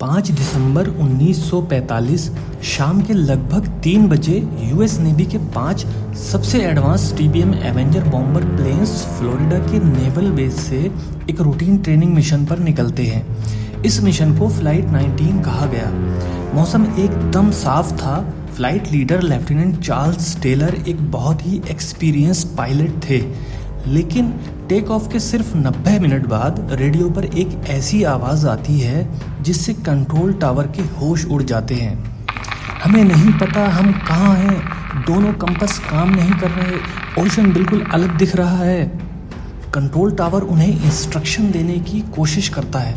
5 दिसंबर 1945 शाम के लगभग 3 बजे यूएस नेवी के 5 सबसे advance TBM Avenger bomber planes Florida के नेवल बेस से एक रूटीन ट्रेनिंग मिशन पर निकलते हैं। इस मिशन को फ्लाइट 19 कहा गया। मौसम एकदम साफ था। Flight leader lieutenant Charles Taylor एक बहुत ही एक्सपीरियंस्ड पायलट थे, लेकिन टेक ऑफ के सिर्फ 90 मिनट बाद रेडियो पर एक ऐसी आवाज़ आती है जिससे कंट्रोल टावर के होश उड़ जाते हैं। हमें नहीं पता हम कहाँ हैं, दोनों कंपास काम नहीं कर रहे, ओशन बिल्कुल अलग दिख रहा है। कंट्रोल टावर उन्हें इंस्ट्रक्शन देने की कोशिश करता है,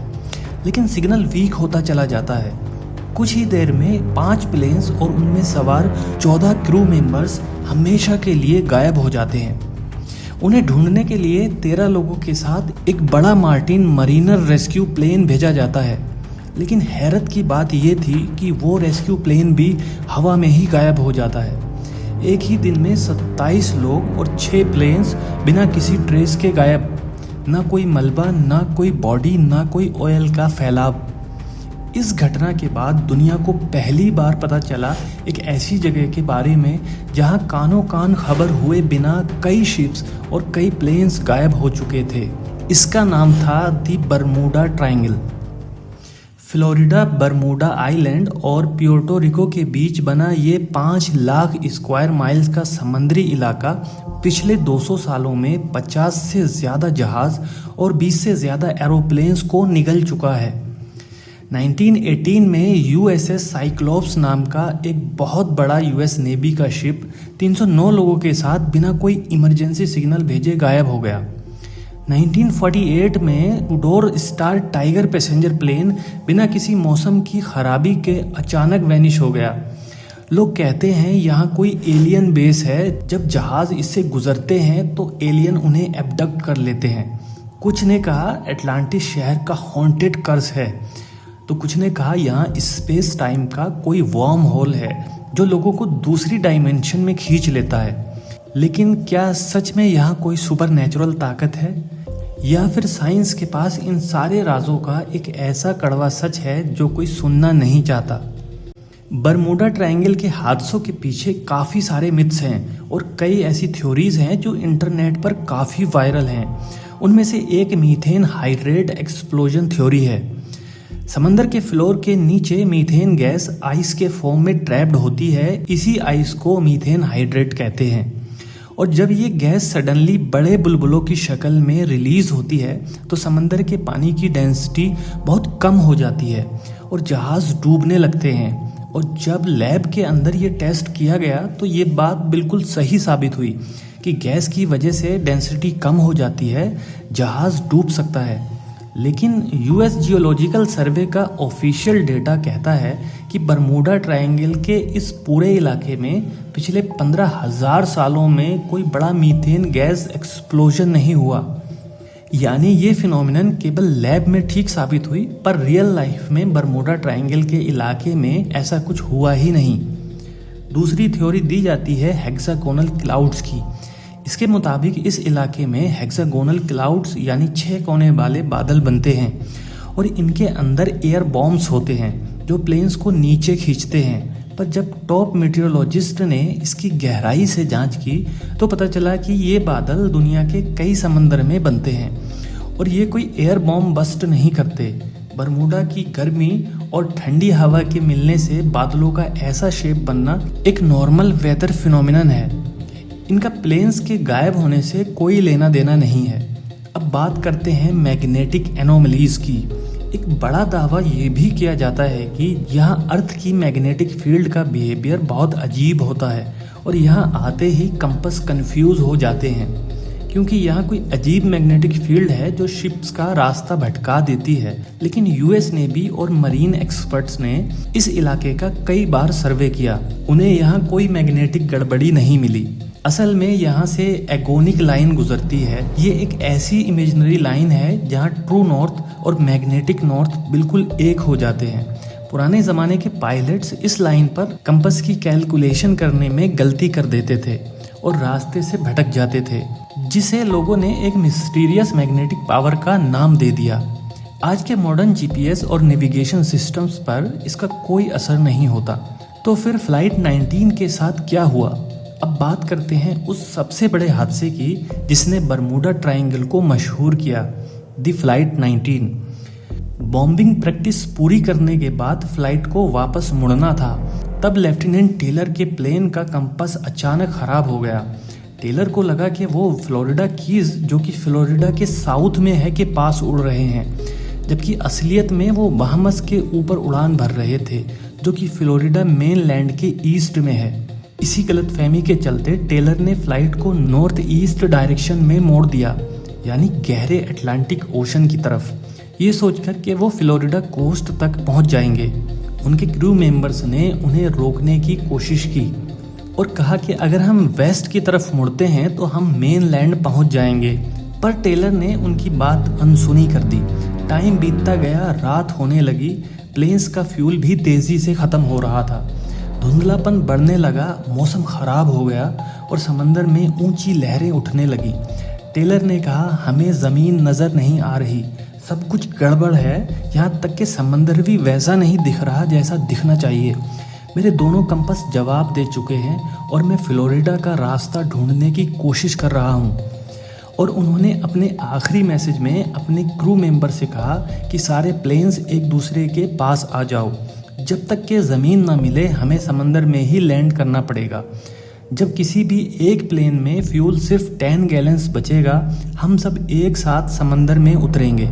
लेकिन सिग्नल वीक होता चला जाता है। कुछ ही देर में 5 प्लेन्स और उनमें सवार 14 क्रू मेंबर्स हमेशा के लिए गायब हो जाते हैं। उन्हें ढूंढने के लिए 13 लोगों के साथ एक बड़ा मार्टिन मरीनर रेस्क्यू प्लेन भेजा जाता है, लेकिन हैरत की बात यह थी कि वो रेस्क्यू प्लेन भी हवा में ही गायब हो जाता है। एक ही दिन में 27 लोग और 6 प्लेन्स बिना किसी ट्रेस के गायब। ना कोई मलबा, ना कोई बॉडी, ना कोई ऑयल का फैलाव। इस घटना के बाद दुनिया को पहली बार पता चला एक ऐसी जगह के बारे में जहां कानों कान खबर हुए बिना कई शिप्स और कई प्लेन्स गायब हो चुके थे। इसका नाम था the Bermuda Triangle. Florida, Bermuda island और प्यूर्टो रिको के बीच बना ये 5 लाख स्क्वायर माइल्स का समुद्री इलाका पिछले 200 सालों में 50 से ज़्यादा जहाज़ और 20 से ज़्यादा एरोप्लेन्स को निगल चुका है। 1918 में यूएसएस साइक्लोप्स नाम का एक बहुत बड़ा यूएस नेवी का शिप 309 लोगों के साथ बिना कोई इमरजेंसी सिग्नल भेजे गायब हो गया। 1948 में Tudor Star Tiger passenger plane बिना किसी मौसम की खराबी के अचानक वैनिश हो गया। लोग कहते हैं यहाँ कोई एलियन बेस है। जब जहाज़ इससे गुजरते हैं तो एलियन उन्हें एब्डक्ट कर लेते हैं। कुछ ने कहा एटलांटिस शहर का हॉन्टेड कर्स है, तो कुछ ने कहा यहाँ स्पेस टाइम का कोई वर्म होल है जो लोगों को दूसरी डायमेंशन में खींच लेता है। लेकिन क्या सच में यहाँ कोई सुपर नेचुरल ताकत है, या फिर साइंस के पास इन सारे राजों का एक ऐसा कड़वा सच है जो कोई सुनना नहीं चाहता? बरमूडा ट्रायंगल के हादसों के पीछे काफ़ी सारे मिथ्स हैं और कई ऐसी थ्योरीज हैं जो इंटरनेट पर काफ़ी वायरल हैं। उनमें से एक मीथेन हाइड्रेट एक्सप्लोजन थ्योरी है। समंदर के फ्लोर के नीचे मीथेन गैस आइस के फॉर्म में ट्रैप्ड होती है। इसी आइस को मीथेन हाइड्रेट कहते हैं, और जब ये गैस सडनली बड़े बुलबुलों की शक्ल में रिलीज होती है तो समंदर के पानी की डेंसिटी बहुत कम हो जाती है और जहाज़ डूबने लगते हैं। और जब लैब के अंदर ये टेस्ट किया गया तो ये बात बिल्कुल सही साबित हुई कि गैस की वजह से डेंसिटी कम हो जाती है, जहाज़ डूब सकता है। लेकिन यूएस जियोलॉजिकल सर्वे का ऑफिशियल डेटा कहता है कि बरमूडा ट्रायंगल के इस पूरे इलाके में पिछले 15,000 सालों में कोई बड़ा मीथेन गैस एक्सप्लोजन नहीं हुआ। यानी ये फिनोमिनन केवल लैब में ठीक साबित हुई, पर रियल लाइफ में बरमूडा ट्रायंगल के इलाके में ऐसा कुछ हुआ ही नहीं। दूसरी थ्योरी दी जाती है हेक्सागोनल क्लाउड्स की। इसके मुताबिक इस इलाके में हेक्सागोनल क्लाउड्स यानी 6 कोने वाले बादल बनते हैं और इनके अंदर एयर बॉम्ब्स होते हैं जो प्लेन्स को नीचे खींचते हैं। पर जब टॉप मीटियोरोलॉजिस्ट ने इसकी गहराई से जांच की तो पता चला कि ये बादल दुनिया के कई समंदर में बनते हैं और ये कोई एयर बॉम्ब बस्ट नहीं करते। बरमूडा की गर्मी और ठंडी हवा के मिलने से बादलों का ऐसा शेप बनना एक नॉर्मल वेदर फिनोमिनन है। इनका प्लेन्स के गायब होने से कोई लेना देना नहीं है। अब बात करते हैं मैग्नेटिक एनोमलीज की। एक बड़ा दावा ये भी किया जाता है कि यहाँ अर्थ की मैग्नेटिक फील्ड का बिहेवियर बहुत अजीब होता है और यहाँ आते ही कंपास कंफ्यूज हो जाते हैं, क्योंकि यहाँ कोई अजीब मैग्नेटिक फील्ड है जो शिप्स का रास्ता भटका देती है। लेकिन यूएस नेवी और मरीन एक्सपर्ट्स ने इस इलाके का कई बार सर्वे किया, उन्हें यहाँ कोई मैग्नेटिक गड़बड़ी नहीं मिली। असल में यहाँ से एगोनिक लाइन गुजरती है। ये एक ऐसी इमेजिनरी लाइन है जहाँ ट्रू नॉर्थ और मैग्नेटिक नॉर्थ बिल्कुल एक हो जाते हैं। पुराने ज़माने के पायलट्स इस लाइन पर कंपास की कैलकुलेशन करने में गलती कर देते थे और रास्ते से भटक जाते थे, जिसे लोगों ने एक मिस्टीरियस मैग्नेटिक पावर का नाम दे दिया। आज के मॉडर्न जीपीएस और नेविगेशन सिस्टम्स पर इसका कोई असर नहीं होता। तो फिर फ्लाइट 19 के साथ क्या हुआ? अब बात करते हैं उस सबसे बड़े हादसे की जिसने बरमूडा ट्रायंगल को मशहूर किया, द फ्लाइट 19। बॉम्बिंग प्रैक्टिस पूरी करने के बाद फ्लाइट को वापस मुड़ना था। तब लेफ्टिनेंट टेलर के प्लेन का कंपास अचानक खराब हो गया। टेलर को लगा कि वो फ्लोरिडा कीज, जो कि फ्लोरिडा के साउथ में है, के पास उड़ रहे हैं, जबकि असलियत में वो बहामस के ऊपर उड़ान भर रहे थे, जो कि फ्लोरिडा मेन लैंड के ईस्ट में है। इसी गलतफहमी के चलते टेलर ने फ्लाइट को नॉर्थ ईस्ट डायरेक्शन में मोड़ दिया, यानी गहरे अटलांटिक ओशन की तरफ, ये सोचकर कि वो फ्लोरिडा कोस्ट तक पहुंच जाएंगे। उनके क्रू मेंबर्स ने उन्हें रोकने की कोशिश की और कहा कि अगर हम वेस्ट की तरफ मुड़ते हैं तो हम मेन लैंड पहुंच जाएंगे, पर टेलर ने उनकी बात अनसुनी कर दी। टाइम बीतता गया, रात होने लगी, प्लेन्स का फ्यूल भी तेज़ी से ख़त्म हो रहा था, धुंधलापन बढ़ने लगा, मौसम ख़राब हो गया और समंदर में ऊंची लहरें उठने लगी। टेलर ने कहा, हमें ज़मीन नज़र नहीं आ रही, सब कुछ गड़बड़ है, यहाँ तक कि समंदर भी वैसा नहीं दिख रहा जैसा दिखना चाहिए। मेरे दोनों कंपास जवाब दे चुके हैं और मैं फ्लोरिडा का रास्ता ढूंढने की कोशिश कर रहा हूँ। और उन्होंने अपने आखिरी मैसेज में अपने क्रू मेंबर से कहा कि सारे प्लेन्स एक दूसरे के पास आ जाओ, जब तक कि ज़मीन ना मिले हमें समंदर में ही लैंड करना पड़ेगा। जब किसी भी एक प्लेन में फ्यूल सिर्फ 10 गैलन्स बचेगा, हम सब एक साथ समंदर में उतरेंगे।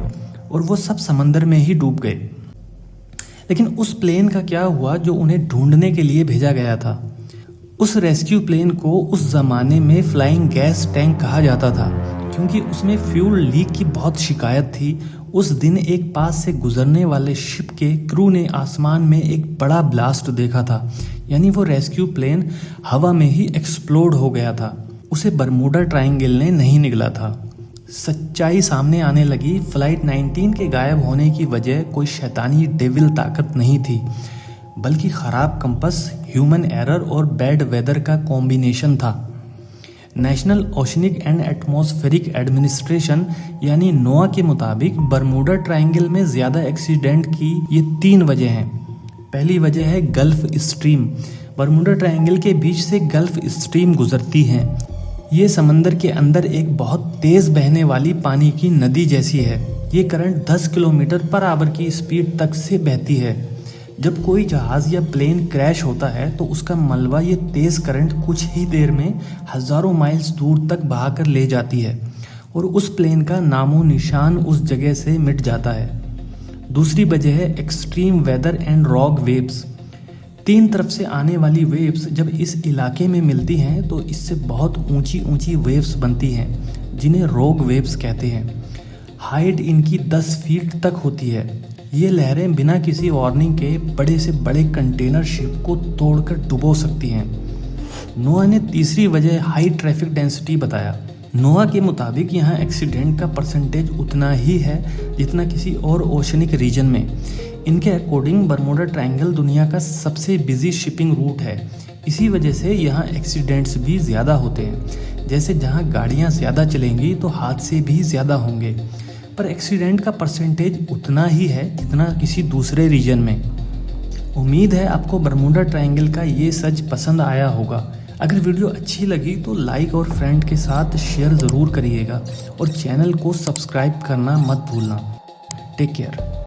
और वो सब समंदर में ही डूब गए। लेकिन उस प्लेन का क्या हुआ जो उन्हें ढूंढने के लिए भेजा गया था? उस रेस्क्यू प्लेन को उस ज़माने में फ्लाइंग गैस टैंक कहा जाता था, क्योंकि उसमें फ्यूल लीक की बहुत शिकायत थी। उस दिन एक पास से गुजरने वाले शिप के क्रू ने आसमान में एक बड़ा ब्लास्ट देखा था, यानी वो रेस्क्यू प्लेन हवा में ही एक्सप्लोड हो गया था। उसे बरमूडा ट्रायंगल ने नहीं निगला था। सच्चाई सामने आने लगी। फ्लाइट 19 के गायब होने की वजह कोई शैतानी डेविल ताकत नहीं थी, बल्कि ख़राब कंपास, ह्यूमन एरर और बैड वेदर का कॉम्बिनेशन था। National oceanic and atmospheric administration यानी नोआ के मुताबिक बरमूडा ट्रायंगल में ज़्यादा एक्सीडेंट की ये 3 वजह हैं। पहली वजह है गल्फ स्ट्रीम। बरमूडा ट्रायंगल के बीच से गल्फ स्ट्रीम गुजरती है। ये समंदर के अंदर एक बहुत तेज़ बहने वाली पानी की नदी जैसी है। ये करंट 10 किलोमीटर पर आवर की स्पीड तक से बहती है। जब कोई जहाज़ या प्लेन क्रैश होता है तो उसका मलबा ये तेज़ करंट कुछ ही देर में हज़ारों माइल्स दूर तक बहाकर ले जाती है और उस प्लेन का नामो निशान उस जगह से मिट जाता है। दूसरी वजह है extreme weather and rogue waves. 3 तरफ से आने वाली वेव्स जब इस इलाके में मिलती हैं तो इससे बहुत ऊंची ऊंची वेव्स बनती हैं, जिन्हें रॉक वेव्स कहते हैं। हाइट इनकी 10 फीट तक होती है। ये लहरें बिना किसी वार्निंग के बड़े से बड़े कंटेनर शिप को तोड़कर डुबो सकती हैं। नोआ ने तीसरी वजह हाई ट्रैफिक डेंसिटी बताया। नोआ के मुताबिक यहाँ एक्सीडेंट का परसेंटेज उतना ही है जितना किसी और ओशनिक रीजन में। इनके अकॉर्डिंग बरमूडा ट्रायंगल दुनिया का सबसे बिजी शिपिंग रूट है। इसी वजह से यहाँ एक्सीडेंट्स भी ज़्यादा होते हैं। जैसे जहाँ गाड़ियाँ ज़्यादा चलेंगी तो हादसे भी ज़्यादा होंगे, पर एक्सीडेंट का परसेंटेज उतना ही है जितना किसी दूसरे रीजन में। उम्मीद है आपको बरमूडा ट्रायंगल का ये सच पसंद आया होगा। अगर वीडियो अच्छी लगी तो लाइक और फ्रेंड के साथ शेयर ज़रूर करिएगा और चैनल को सब्सक्राइब करना मत भूलना। Take care.